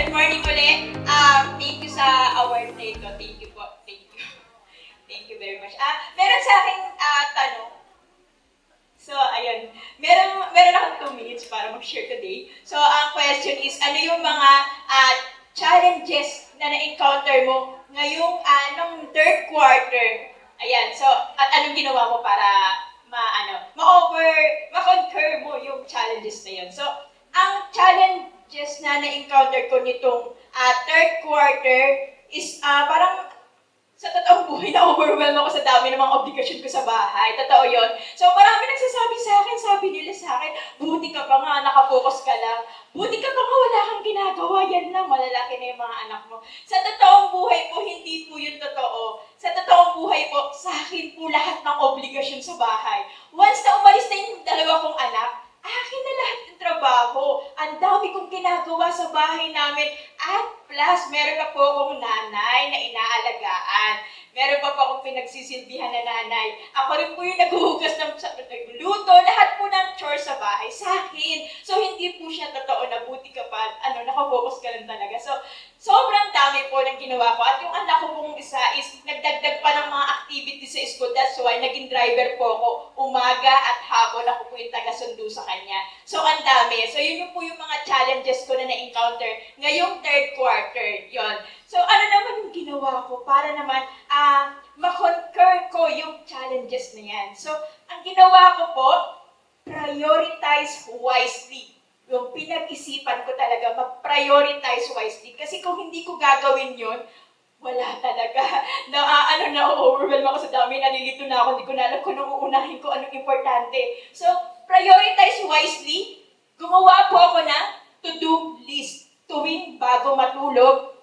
Good morning ulit. Thank you sa award na ito. Thank you po. Thank you. Thank you very much. Meron sa aking tanong. So, ayun. Meron akong 2 minutes para mag-share today. So, ang question is, ano yung mga challenges na na-encounter mo ngayong nung third quarter? Ayan. So, at anong ginawa mo para ma-conquer mo yung challenges na yun? So, ang challenges na na-encounter ko nitong third quarter is parang sa totoong buhay na-overwhelm ako sa dami ng mga obligasyon ko sa bahay. Totoo yun. So marami nagsasabi sa akin, sabi nila sa akin, buti ka pa nga, nakapokus ka lang. Buti ka pa nga, wala kang ginagawa. Yan lang, malalaki na yung mga anak mo. Sa totoong buhay po, hindi po yun totoo. Sa totoong buhay po, sa akin po lahat ng obligasyon sa bahay. Once na umalis na yung 2 kong anak, akin na lahat ng trabaho. Ang dami kong ginagawa sa bahay namin. At plus, meron pa po akong nanay na inaalagaan. Meron pa po akong pinagsisilbihan na nanay. Ako rin po yung naghuhugas ng nagluto, lahat po ng chores sa bahay sa akin. So, hindi po siya totoo na buti ka pa, nakapokus ka lang talaga. So, sobrang dami po ng ginawa ko. At yung anak ko pong isa is nagdagdag pa ng mga activities sa school. That's why naging driver po ako. Umaga at hapon ako po yung taga-sundo sa kanya. So, ang dami. So, yun po yung mga challenges ko na na-encounter ngayong third quarter. Yon. So, ano naman yung ginawa ko para naman ma-conquer ko yung challenges na yan. So, ang ginawa ko po, prioritize wisely. Yung pinag-isipan ko talaga, mag-prioritize wisely. Kasi kung hindi ko gagawin yun, wala talaga. Na-overwhelm ako sa dami, nalilito na ako, hindi ko na alam kung anong uunahin ko, anong importante. So, prioritize wisely. Gumawa po ako ng to-do list. Tuwing bago matulog,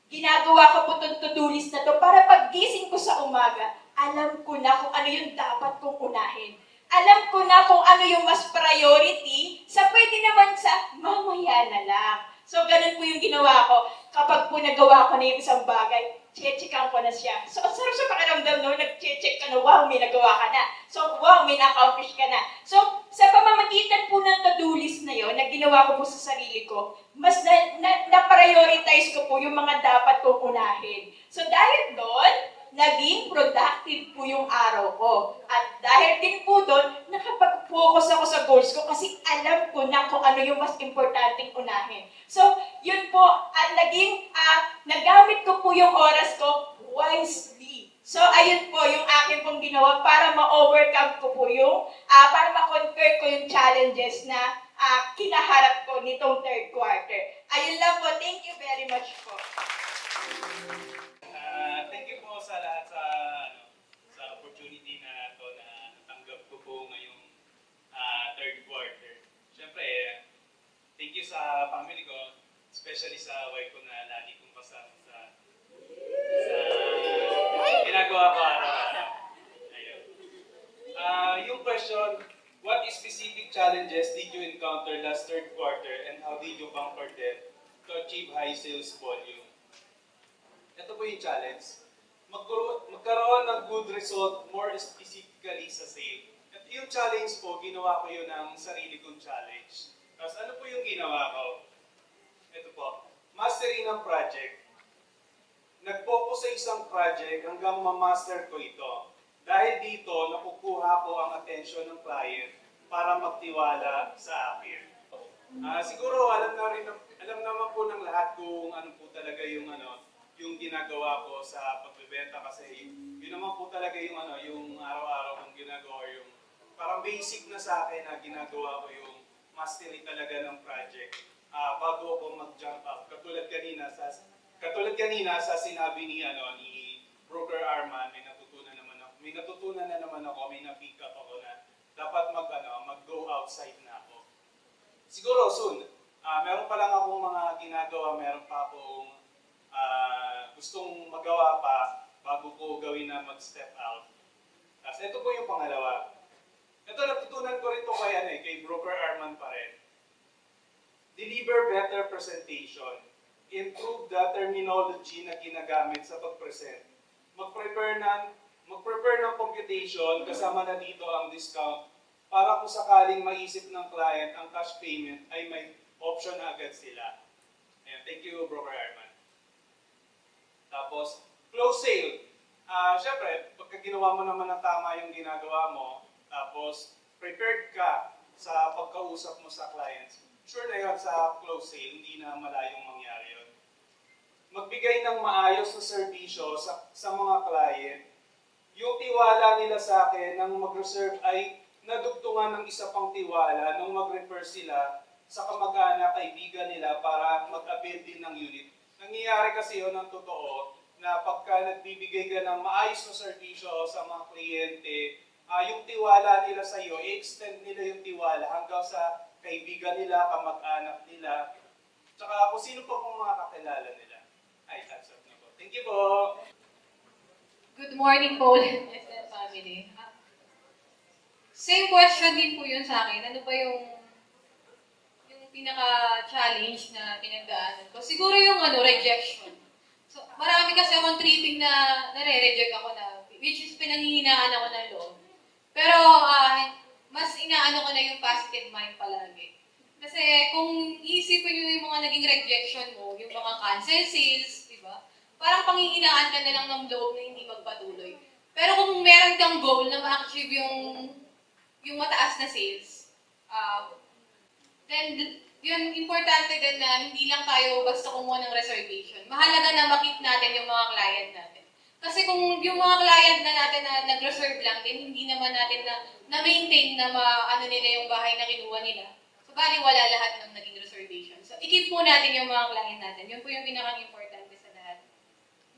ginagawa ko po itong to-do list na to para paggising ko sa umaga, alam ko na kung ano yung dapat kong unahin. Alam ko na kung ano yung mas priority sa pwede naman sa mamaya na lang. So, ganun po yung ginawa ko. Kapag po nagawa ko na yung isang bagay, check-checkan ko na siya. So, ang sarap sa pakiramdam no, nag-check ka na, wow, may nagawa ka na. So, wow, may na-accomplish ka na. So, sa pamamagitan po ng to-do list na yun, na ginawa ko po sa sarili ko, mas na-prioritize ko po yung mga dapat kong unahin. So, dahil doon, naging productive po yung araw ko. At dahil din po doon, nakapag-focus ako sa goals ko kasi alam ko na kung ano yung mas importanteng unahin. So, yun po, at nagamit ko po yung oras ko wisely. So, ayun po yung akin pong ginawa para ma-overcome ko po yung, para ma-conquer ko yung challenges na kinaharap ko nitong third quarter. Ayun lang po. Thank you very much po. Thank you po sa lahat sa opportunity na ito na natanggap ko po ngayong third quarter. Siyempre, thank you sa family ko, especially sa wife ko na lagi kong kasama sa ginagawa ko araw-araw. Ayun. Yung question, what specific challenges did you encounter last third quarter and how did you conquer them to achieve high sales volume? Ito po yung challenge. Magkaroon ng good result more specifically sa sale. At yung challenge po, ginawa ko yun ng sarili kong challenge. Tapos ano po yung ginawa ko? Ito po, mastery ng project. Nag-focus sa isang project hanggang ma-master ko ito. Dahil dito, nakukuha ko ang attention ng client para magtiwala sa akin. Siguro alam naman po ng lahat kung ano po talaga yung ginagawa ko sa pagbebenta kasi yun naman po talaga yung araw-araw kong ginagawa, yung parang basic na sa akin na ginagawa ko yung mastery talaga ng project bago ako mag-jump up. Katulad kanina sa sinabi ni Broker Arman, may natutunan na naman ako, may na-pick up ako na dapat mag-go outside na ako. Siguro soon, meron pa lang akong mga ginagawa, meron pa akong gustong magawa pa bago ko gawin na mag-step out. Tapos ito po yung pangalawa. Ito natutunan ko rin ito kay Broker Arman pa rin. Deliver better presentation. Improve the terminology na ginagamit sa pag-present. Mag-prepare ng computation kasama na dito ang discount para kung sakaling maisip ng client ang cash payment ay may option agad sila. Ayan. Thank you, Broker Arman. Tapos, close sale. Siyempre, pagka ginawa mo naman ng tama yung ginagawa mo, tapos prepared ka sa pagkausap mo sa clients, sure na yun sa close sale, hindi na malayong mangyari yun. Magbigay ng maayos na serbisyo sa mga client. Yung tiwala nila sa akin nang mag-reserve ay nadugtungan ng isa pang tiwala nung mag-refer sila sa kamag-anak, kaibigan nila para mag-avail din ng unit. Nangyayari kasi yun ng totoo na pagka nagbibigay ka ng maayos na serbisyo sa mga kliyente, yung tiwala nila sa iyo, i-extend nila yung tiwala hanggang sa kaibigan nila, kamag-anak nila, tsaka kung sino pa pong mga kakilala nila. Ay, that's it na po. Thank you po! Good morning po ulit, SM family. Same question din po yun sa akin. Ano ba yung pinaka-challenge na pinagdaanan ko? Siguro yung rejection. So, marami kasi akong tripping na nare-reject ako na, which is pinanghihinaan ako ng loob. Pero, mas inaano ko na yung positive mind palagi. Kasi kung iisipin nyo yung mga naging rejection mo, yung mga cancel sales, di ba? Parang panghihinaan ka na lang ng loob na hindi magpatuloy. Pero kung meron kang goal na ma-achieve yung mataas na sales, then yun, importante din na hindi lang tayo basta kumuha ng reservation. Mahalaga na makip natin yung mga client natin. Kasi kung yung mga client na natin na nag-reserve lang din, hindi naman natin na-maintain na maano nila yung bahay na kinuha nila. So, bali wala lahat ng naging reservation. So, i-keep po natin yung mga client natin. Yun po yung pinaka-importante sa lahat.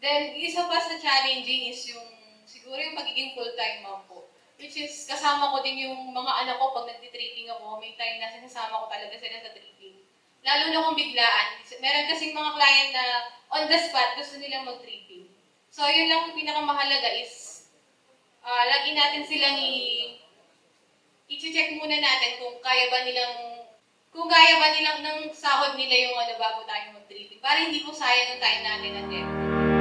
Then, isa pa sa challenging is siguro yung pagiging full-time mom po. Which is, kasama ko din yung mga anak ko pag nagtitripping ako. May time na sinasama ko talaga sila sa tripping. Lalo na kung biglaan. Meron kasing mga client na on the spot gusto nilang mag-tripping. So, yun lang yung pinakamahalaga is, lagi natin silang i-check muna natin kung kaya ba nilang ng sahod nila yung bago tayo mag-tripping. Para hindi po sayang yung time natin at effort.